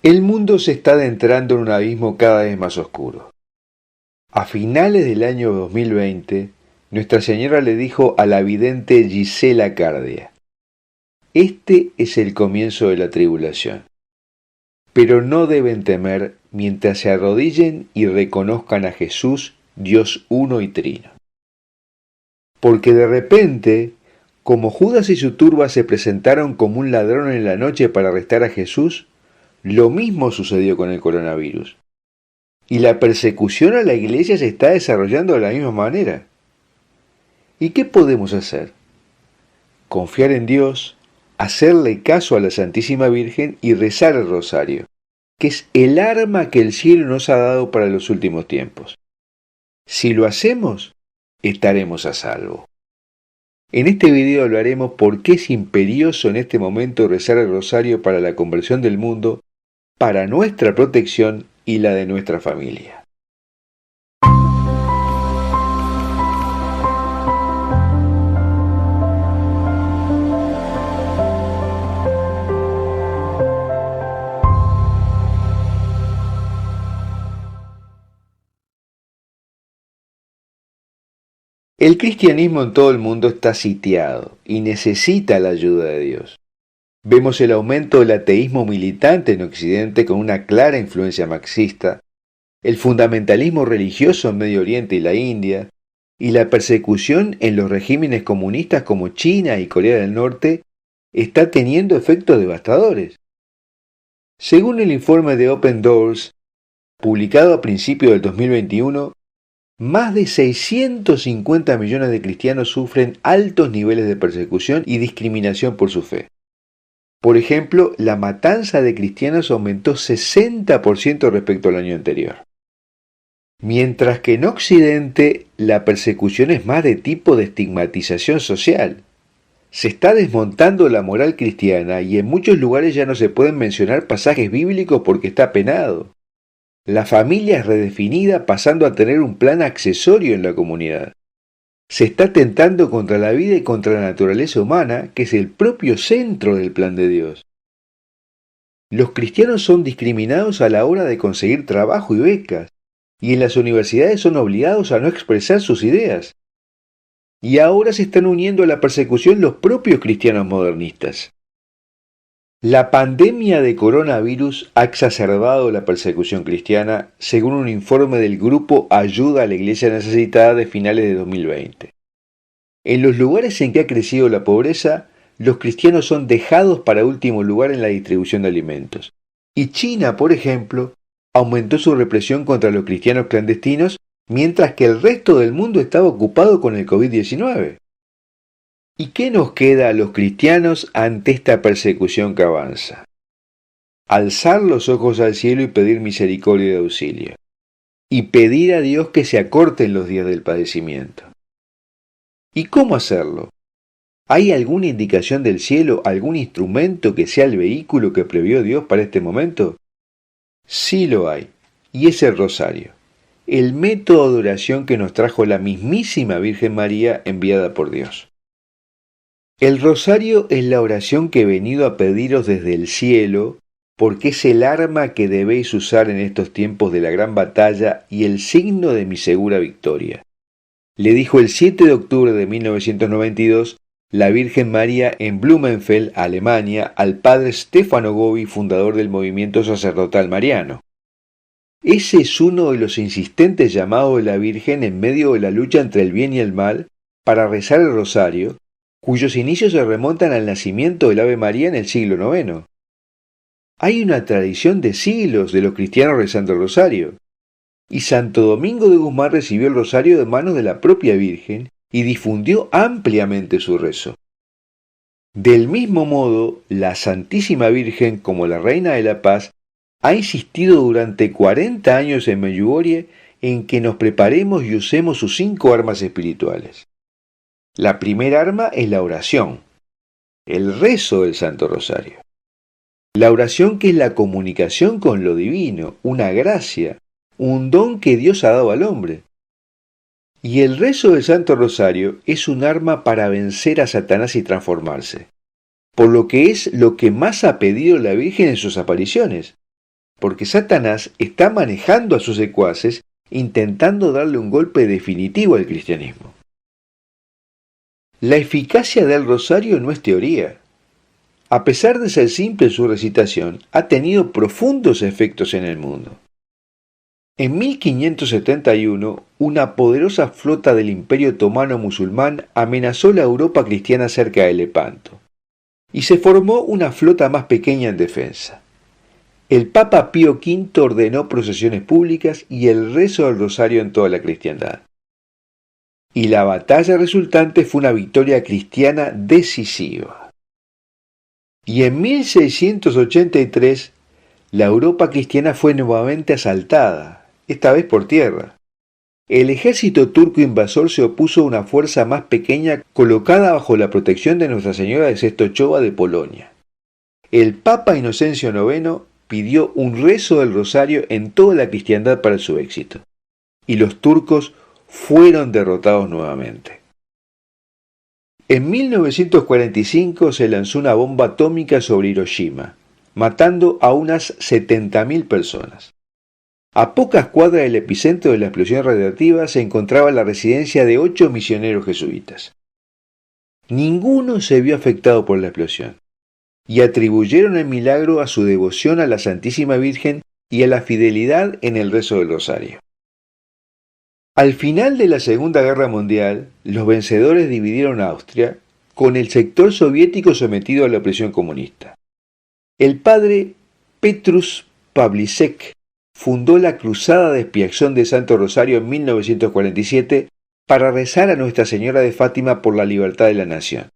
El mundo se está adentrando en un abismo cada vez más oscuro. A finales del año 2020, Nuestra Señora le dijo a la vidente Gisela Cardia: este es el comienzo de la tribulación. Pero no deben temer mientras se arrodillen y reconozcan a Jesús, Dios uno y trino. Porque de repente, como Judas y su turba se presentaron como un ladrón en la noche para arrestar a Jesús, lo mismo sucedió con el coronavirus. Y la persecución a la iglesia se está desarrollando de la misma manera. ¿Y qué podemos hacer? Confiar en Dios, hacerle caso a la Santísima Virgen y rezar el rosario, que es el arma que el cielo nos ha dado para los últimos tiempos. Si lo hacemos, estaremos a salvo. En este video hablaremos por qué es imperioso en este momento rezar el rosario para la conversión del mundo, para nuestra protección y la de nuestra familia. El cristianismo en todo el mundo está sitiado y necesita la ayuda de Dios. Vemos el aumento del ateísmo militante en Occidente con una clara influencia marxista, el fundamentalismo religioso en Medio Oriente y la India, y la persecución en los regímenes comunistas como China y Corea del Norte está teniendo efectos devastadores. Según el informe de Open Doors, publicado a principios del 2021, más de 650 millones de cristianos sufren altos niveles de persecución y discriminación por su fe. Por ejemplo, la matanza de cristianos aumentó 60% respecto al año anterior. Mientras que en Occidente la persecución es más de tipo de estigmatización social. Se está desmontando la moral cristiana y en muchos lugares ya no se pueden mencionar pasajes bíblicos porque está penado. La familia es redefinida pasando a tener un plan accesorio en la comunidad. Se está atentando contra la vida y contra la naturaleza humana, que es el propio centro del plan de Dios. Los cristianos son discriminados a la hora de conseguir trabajo y becas, y en las universidades son obligados a no expresar sus ideas. Y ahora se están uniendo a la persecución los propios cristianos modernistas. La pandemia de coronavirus ha exacerbado la persecución cristiana, según un informe del grupo Ayuda a la Iglesia Necesitada de finales de 2020. En los lugares en que ha crecido la pobreza, los cristianos son dejados para último lugar en la distribución de alimentos. Y China, por ejemplo, aumentó su represión contra los cristianos clandestinos, mientras que el resto del mundo estaba ocupado con el COVID-19. ¿Y qué nos queda a los cristianos ante esta persecución que avanza? Alzar los ojos al cielo y pedir misericordia y auxilio. Y pedir a Dios que se acorten los días del padecimiento. ¿Y cómo hacerlo? ¿Hay alguna indicación del cielo, algún instrumento que sea el vehículo que previó Dios para este momento? Sí lo hay, y es el rosario, el método de oración que nos trajo la mismísima Virgen María enviada por Dios. El rosario es la oración que he venido a pediros desde el cielo, porque es el arma que debéis usar en estos tiempos de la gran batalla y el signo de mi segura victoria. Le dijo el 7 de octubre de 1992 la Virgen María en Blumenfeld, Alemania, al padre Stefano Gobi, fundador del movimiento sacerdotal mariano. Ese es uno de los insistentes llamados de la Virgen en medio de la lucha entre el bien y el mal para rezar el rosario, cuyos inicios se remontan al nacimiento del Ave María en el siglo IX. Hay una tradición de siglos de los cristianos rezando el rosario, y Santo Domingo de Guzmán recibió el rosario de manos de la propia Virgen y difundió ampliamente su rezo. Del mismo modo, la Santísima Virgen, como la Reina de la Paz, ha insistido durante 40 años en Medjugorje en que nos preparemos y usemos sus 5 armas espirituales. La primera arma es la oración, el rezo del Santo Rosario. La oración, que es la comunicación con lo divino, una gracia, un don que Dios ha dado al hombre. Y el rezo del Santo Rosario es un arma para vencer a Satanás y transformarse, por lo que es lo que más ha pedido la Virgen en sus apariciones. porque Satanás está manejando a sus secuaces intentando darle un golpe definitivo al cristianismo. La eficacia del rosario no es teoría. A pesar de ser simple su recitación, ha tenido profundos efectos en el mundo. En 1571, una poderosa flota del Imperio Otomano musulmán amenazó la Europa cristiana cerca de Lepanto, y se formó una flota más pequeña en defensa. El Papa Pío V ordenó procesiones públicas y el rezo del rosario en toda la cristiandad. Y la batalla resultante fue una victoria cristiana decisiva. Y en 1683, la Europa cristiana fue nuevamente asaltada, esta vez por tierra. El ejército turco invasor se opuso a una fuerza más pequeña colocada bajo la protección de Nuestra Señora de Czestochowa de Polonia. El Papa Inocencio IX pidió un rezo del rosario en toda la cristiandad para su éxito, y los turcos fueron derrotados nuevamente. En 1945 se lanzó una bomba atómica sobre Hiroshima, matando a unas 70.000 personas. A pocas cuadras del epicentro de la explosión radiactiva se encontraba la residencia de 8 misioneros jesuitas. Ninguno se vio afectado por la explosión, y atribuyeron el milagro a su devoción a la Santísima Virgen y a la fidelidad en el rezo del rosario. Al final de la Segunda Guerra Mundial, los vencedores dividieron Austria, con el sector soviético sometido a la opresión comunista. El padre Petrus Pavlicek fundó la Cruzada de Expiación de Santo Rosario en 1947 para rezar a Nuestra Señora de Fátima por la libertad de la nación.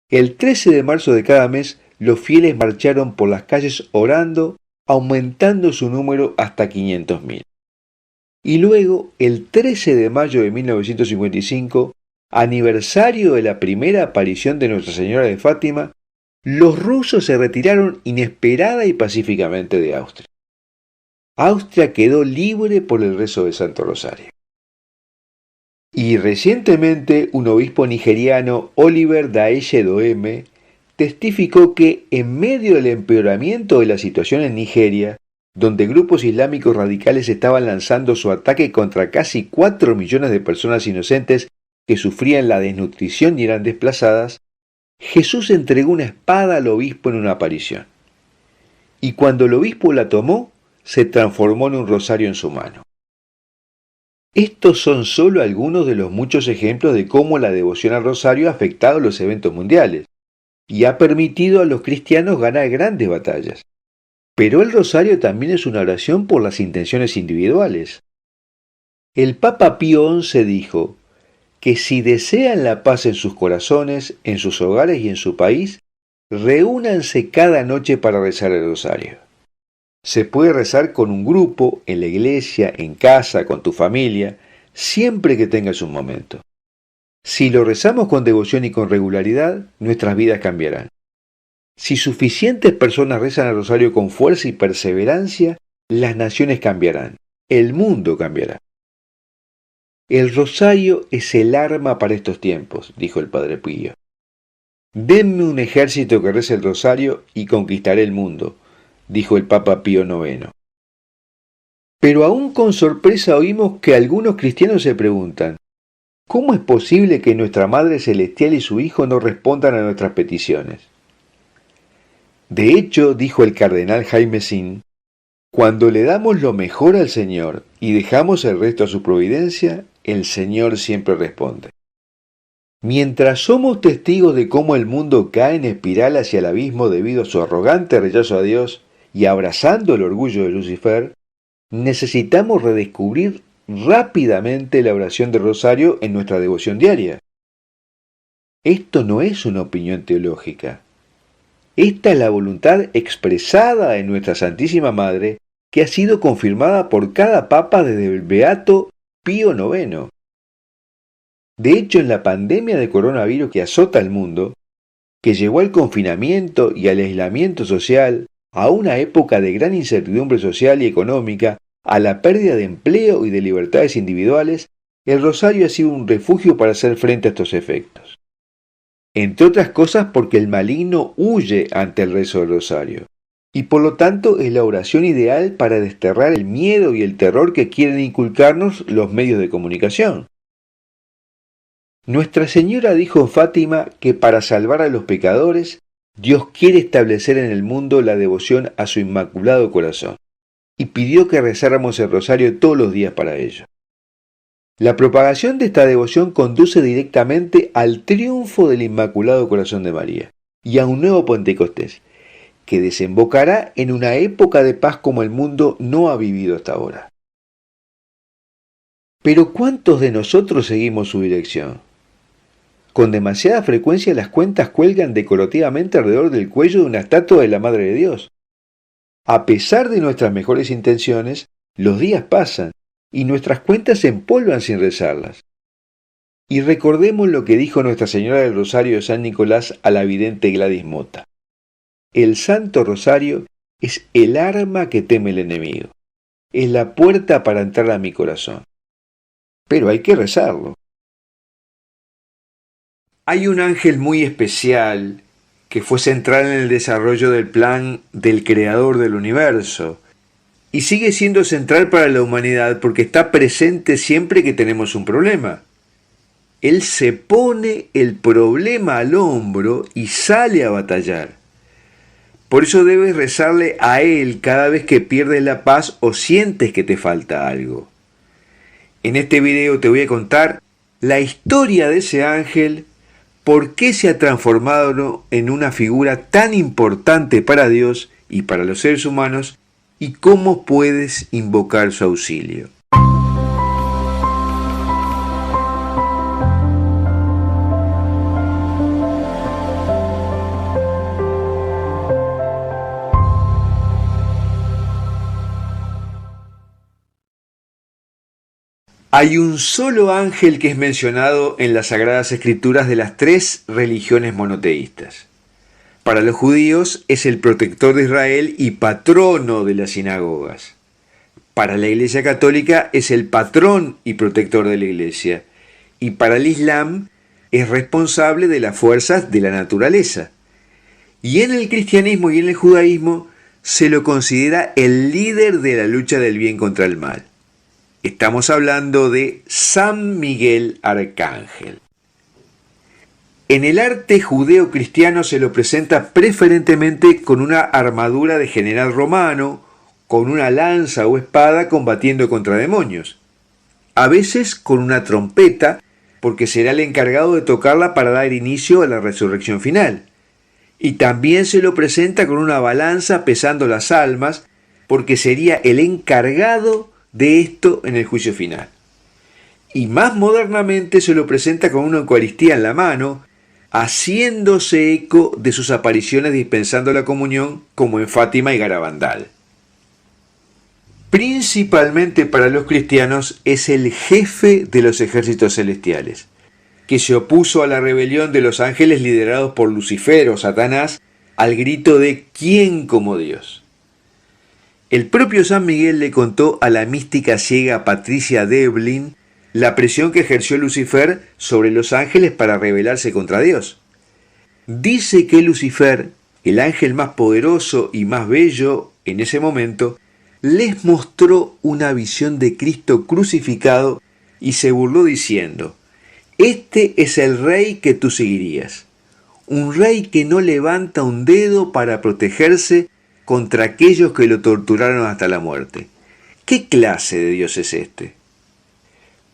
El 13 de marzo de cada mes, los fieles marcharon por las calles orando, aumentando su número hasta 500.000. Y luego, el 13 de mayo de 1955, aniversario de la primera aparición de Nuestra Señora de Fátima, los rusos se retiraron inesperada y pacíficamente de Austria. Austria quedó libre por el rezo de Santo Rosario. Y recientemente un obispo nigeriano, Oliver Daeshe Doeme, testificó que en medio del empeoramiento de la situación en Nigeria, donde grupos islámicos radicales estaban lanzando su ataque contra casi 4 millones de personas inocentes que sufrían la desnutrición y eran desplazadas, Jesús entregó una espada al obispo en una aparición. Y cuando el obispo la tomó, se transformó en un rosario en su mano. Estos son solo algunos de los muchos ejemplos de cómo la devoción al rosario ha afectado los eventos mundiales y ha permitido a los cristianos ganar grandes batallas. Pero el rosario también es una oración por las intenciones individuales. El Papa Pío XI dijo que si desean la paz en sus corazones, en sus hogares y en su país, reúnanse cada noche para rezar el rosario. Se puede rezar con un grupo, en la iglesia, en casa, con tu familia, siempre que tengas un momento. Si lo rezamos con devoción y con regularidad, nuestras vidas cambiarán. Si suficientes personas rezan el rosario con fuerza y perseverancia, las naciones cambiarán, el mundo cambiará. El rosario es el arma para estos tiempos, dijo el Padre Pío. Denme un ejército que rece el rosario y conquistaré el mundo, dijo el Papa Pío IX. Pero aún con sorpresa oímos que algunos cristianos se preguntan, ¿cómo es posible que nuestra Madre Celestial y su Hijo no respondan a nuestras peticiones? De hecho, dijo el cardenal Jaime Sin, cuando le damos lo mejor al Señor y dejamos el resto a su providencia, el Señor siempre responde. Mientras somos testigos de cómo el mundo cae en espiral hacia el abismo debido a su arrogante rechazo a Dios y abrazando el orgullo de Lucifer, necesitamos redescubrir rápidamente la oración del rosario en nuestra devoción diaria. Esto no es una opinión teológica. Esta es la voluntad expresada de nuestra Santísima Madre, que ha sido confirmada por cada papa desde el Beato Pío IX. De hecho, en la pandemia de coronavirus que azota al mundo, que llevó al confinamiento y al aislamiento social, a una época de gran incertidumbre social y económica, a la pérdida de empleo y de libertades individuales, el rosario ha sido un refugio para hacer frente a estos efectos. Entre otras cosas porque el maligno huye ante el rezo del rosario, y por lo tanto es la oración ideal para desterrar el miedo y el terror que quieren inculcarnos los medios de comunicación. Nuestra Señora dijo en Fátima que para salvar a los pecadores, Dios quiere establecer en el mundo la devoción a su Inmaculado Corazón, y pidió que rezáramos el rosario todos los días para ello. La propagación de esta devoción conduce directamente al triunfo del Inmaculado Corazón de María y a un nuevo Pentecostés, que desembocará en una época de paz como el mundo no ha vivido hasta ahora. Pero ¿cuántos de nosotros seguimos su dirección? Con demasiada frecuencia las cuentas cuelgan decorativamente alrededor del cuello de una estatua de la Madre de Dios. A pesar de nuestras mejores intenciones, los días pasan y nuestras cuentas se empolvan sin rezarlas. Y recordemos lo que dijo Nuestra Señora del Rosario de San Nicolás a la vidente Gladys Mota. El Santo Rosario es el arma que teme el enemigo. Es la puerta para entrar a mi corazón. Pero hay que rezarlo. Hay un ángel muy especial que fue central en el desarrollo del plan del Creador del universo y sigue siendo central para la humanidad porque está presente siempre que tenemos un problema. Él se pone el problema al hombro y sale a batallar. Por eso debes rezarle a Él cada vez que pierdes la paz o sientes que te falta algo. En este video te voy a contar la historia de ese ángel, por qué se ha transformado en una figura tan importante para Dios y para los seres humanos y cómo puedes invocar su auxilio. Hay un solo ángel que es mencionado en las Sagradas Escrituras de las tres religiones monoteístas. Para los judíos es el protector de Israel y patrono de las sinagogas. Para la Iglesia Católica es el patrón y protector de la Iglesia. Y para el Islam es responsable de las fuerzas de la naturaleza. Y en el cristianismo y en el judaísmo se lo considera el líder de la lucha del bien contra el mal. Estamos hablando de San Miguel Arcángel. En el arte judeo-cristiano se lo presenta preferentemente con una armadura de general romano, con una lanza o espada combatiendo contra demonios. A veces con una trompeta, porque será el encargado de tocarla para dar inicio a la resurrección final. Y también se lo presenta con una balanza pesando las almas, porque sería el encargado de esto en el juicio final. Y más modernamente se lo presenta con una Eucaristía en la mano, haciéndose eco de sus apariciones dispensando la comunión como en Fátima y Garabandal. Principalmente para los cristianos es el jefe de los ejércitos celestiales, que se opuso a la rebelión de los ángeles liderados por Lucifer o Satanás al grito de ¿quién como Dios? El propio San Miguel le contó a la mística ciega Patricia Devlin la presión que ejerció Lucifer sobre los ángeles para rebelarse contra Dios. Dice que Lucifer, el ángel más poderoso y más bello en ese momento, les mostró una visión de Cristo crucificado y se burló diciendo: «Este es el rey que tú seguirías, un rey que no levanta un dedo para protegerse contra aquellos que lo torturaron hasta la muerte. ¿Qué clase de Dios es este?».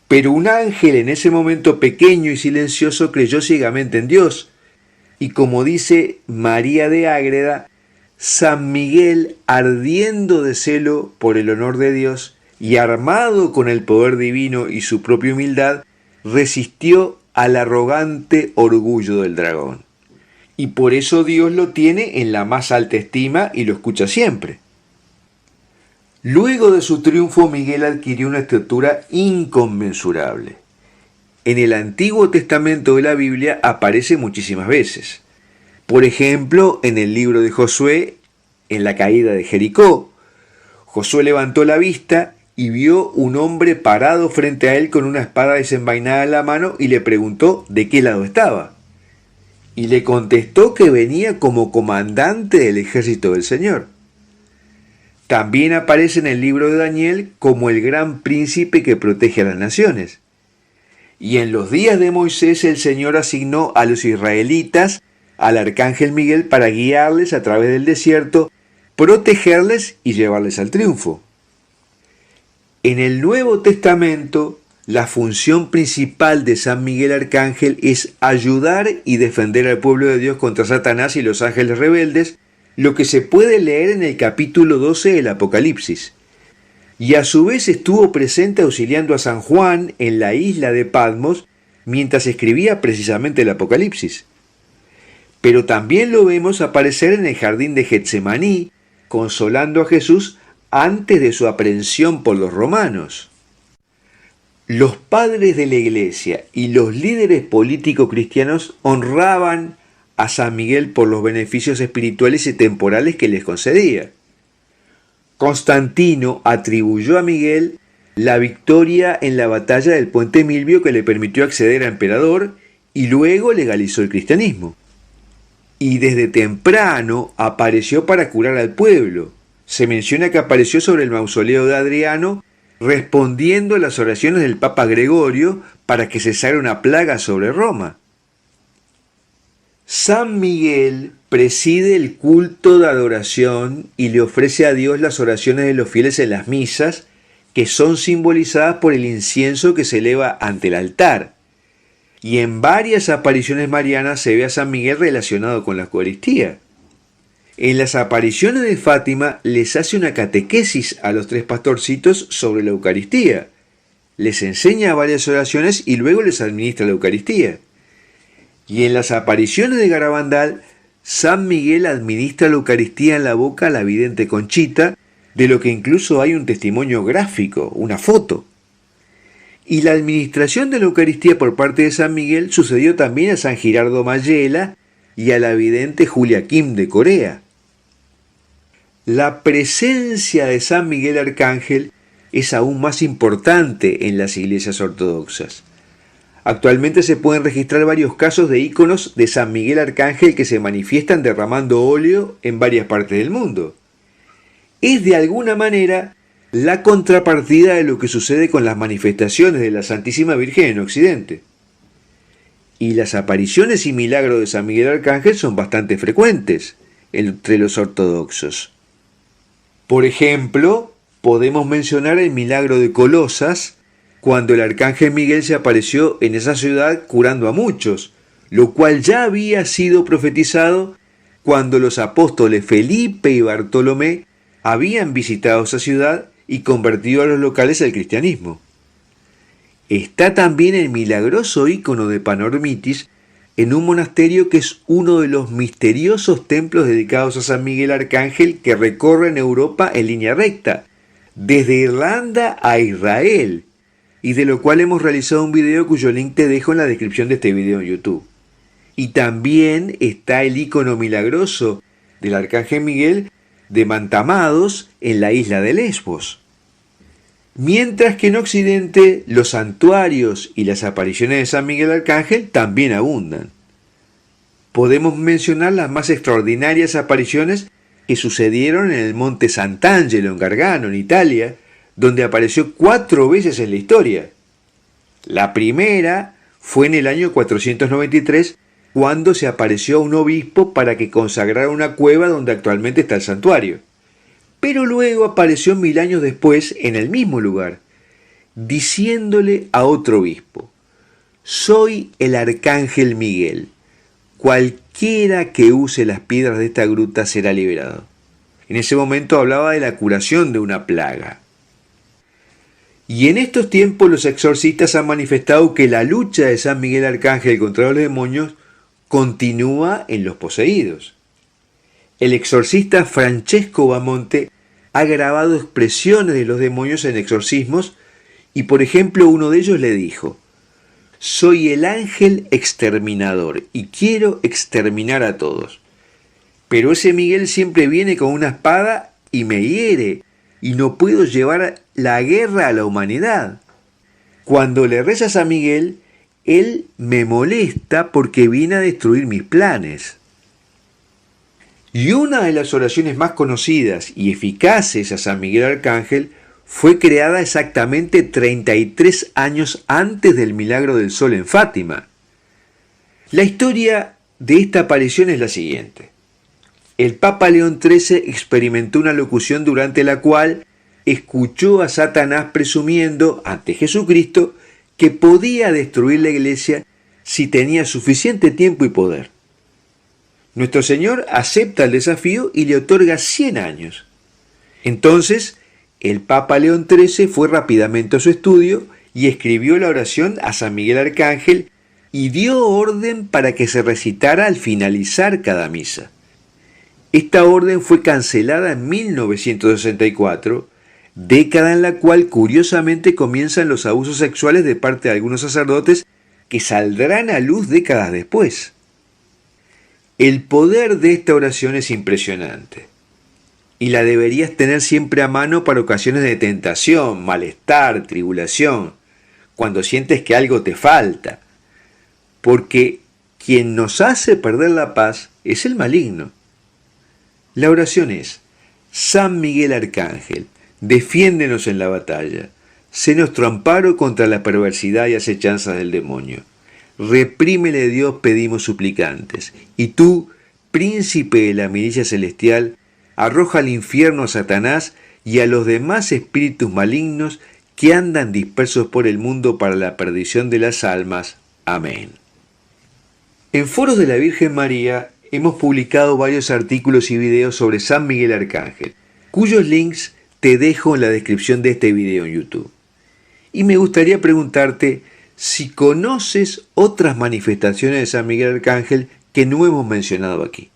Pero un ángel en ese momento pequeño y silencioso creyó ciegamente en Dios, y como dice María de Ágreda, San Miguel, ardiendo de celo por el honor de Dios y armado con el poder divino y su propia humildad, resistió al arrogante orgullo del dragón. Y por eso Dios lo tiene en la más alta estima y lo escucha siempre. Luego de su triunfo, Miguel adquirió una estatura inconmensurable. En el Antiguo Testamento de la Biblia aparece muchísimas veces. Por ejemplo, en el libro de Josué, en la caída de Jericó, Josué levantó la vista y vio un hombre parado frente a él con una espada desenvainada en la mano y le preguntó de qué lado estaba. Y le contestó que venía como comandante del ejército del Señor. También aparece en el libro de Daniel como el gran príncipe que protege a las naciones. Y en los días de Moisés el Señor asignó a los israelitas al arcángel Miguel para guiarles a través del desierto, protegerles y llevarles al triunfo. En el Nuevo Testamento, la función principal de San Miguel Arcángel es ayudar y defender al pueblo de Dios contra Satanás y los ángeles rebeldes, lo que se puede leer en el capítulo 12 del Apocalipsis. Y a su vez estuvo presente auxiliando a San Juan en la isla de Patmos mientras escribía precisamente el Apocalipsis. Pero también lo vemos aparecer en el jardín de Getsemaní, consolando a Jesús antes de su aprehensión por los romanos. Los padres de la Iglesia y los líderes políticos cristianos honraban a San Miguel por los beneficios espirituales y temporales que les concedía. Constantino atribuyó a Miguel la victoria en la batalla del Puente Milvio que le permitió acceder a emperador y luego legalizó el cristianismo. Y desde temprano apareció para curar al pueblo. Se menciona que apareció sobre el mausoleo de Adriano respondiendo a las oraciones del Papa Gregorio para que cesara una plaga sobre Roma. San Miguel preside el culto de adoración y le ofrece a Dios las oraciones de los fieles en las misas, que son simbolizadas por el incienso que se eleva ante el altar. Y en varias apariciones marianas se ve a San Miguel relacionado con la Eucaristía. En las apariciones de Fátima les hace una catequesis a los tres pastorcitos sobre la Eucaristía. Les enseña varias oraciones y luego les administra la Eucaristía. Y en las apariciones de Garabandal, San Miguel administra la Eucaristía en la boca a la vidente Conchita, de lo que incluso hay un testimonio gráfico, una foto. Y la administración de la Eucaristía por parte de San Miguel sucedió también a San Girardo Mayela y a la vidente Julia Kim de Corea. La presencia de San Miguel Arcángel es aún más importante en las iglesias ortodoxas. Actualmente se pueden registrar varios casos de íconos de San Miguel Arcángel que se manifiestan derramando óleo en varias partes del mundo. Es de alguna manera la contrapartida de lo que sucede con las manifestaciones de la Santísima Virgen en Occidente. Y las apariciones y milagros de San Miguel Arcángel son bastante frecuentes entre los ortodoxos. Por ejemplo, podemos mencionar el milagro de Colosas, cuando el arcángel Miguel se apareció en esa ciudad curando a muchos, lo cual ya había sido profetizado cuando los apóstoles Felipe y Bartolomé habían visitado esa ciudad y convertido a los locales al cristianismo. Está también el milagroso ícono de Panormitis en un monasterio que es uno de los misteriosos templos dedicados a San Miguel Arcángel que recorren Europa en línea recta, desde Irlanda a Israel, y de lo cual hemos realizado un video cuyo link te dejo en la descripción de este video en YouTube. Y también está el ícono milagroso del Arcángel Miguel de Mantamados en la isla de Lesbos. Mientras que en Occidente los santuarios y las apariciones de San Miguel Arcángel también abundan. Podemos mencionar las más extraordinarias apariciones que sucedieron en el monte Sant'Angelo en Gargano, en Italia, donde apareció 4 veces en la historia. La primera fue en el año 493, cuando se apareció a un obispo para que consagrara una cueva donde actualmente está el santuario. Pero luego apareció 1000 años después en el mismo lugar, diciéndole a otro obispo: «Soy el arcángel Miguel. Cualquiera que use las piedras de esta gruta será liberado». En ese momento hablaba de la curación de una plaga. Y en estos tiempos los exorcistas han manifestado que la lucha de San Miguel Arcángel contra los demonios continúa en los poseídos. El exorcista Francesco Bamonte ha grabado expresiones de los demonios en exorcismos y, por ejemplo, uno de ellos le dijo: «Soy el ángel exterminador y quiero exterminar a todos. Pero ese Miguel siempre viene con una espada y me hiere y no puedo llevar la guerra a la humanidad. Cuando le rezas a Miguel, él me molesta porque viene a destruir mis planes». Y una de las oraciones más conocidas y eficaces a San Miguel Arcángel fue creada exactamente 33 años antes del milagro del sol en Fátima. La historia de esta aparición es la siguiente. El Papa León XIII experimentó una locución durante la cual escuchó a Satanás presumiendo ante Jesucristo que podía destruir la iglesia si tenía suficiente tiempo y poder. Nuestro Señor acepta el desafío y le otorga 100 años. Entonces, el Papa León XIII fue rápidamente a su estudio y escribió la oración a San Miguel Arcángel y dio orden para que se recitara al finalizar cada misa. Esta orden fue cancelada en 1964, década en la cual curiosamente comienzan los abusos sexuales de parte de algunos sacerdotes que saldrán a luz décadas después. El poder de esta oración es impresionante y la deberías tener siempre a mano para ocasiones de tentación, malestar, tribulación, cuando sientes que algo te falta, porque quien nos hace perder la paz es el maligno. La oración es: San Miguel Arcángel, defiéndenos en la batalla, sé nuestro amparo contra la perversidad y acechanzas del demonio. Reprímele, Dios, pedimos suplicantes, y tú, príncipe de la milicia celestial, arroja al infierno a Satanás y a los demás espíritus malignos que andan dispersos por el mundo para la perdición de las almas. Amén. En Foros de la Virgen María hemos publicado varios artículos y videos sobre San Miguel Arcángel, cuyos links te dejo en la descripción de este video en YouTube. Y me gustaría preguntarte si conoces otras manifestaciones de San Miguel Arcángel que no hemos mencionado aquí.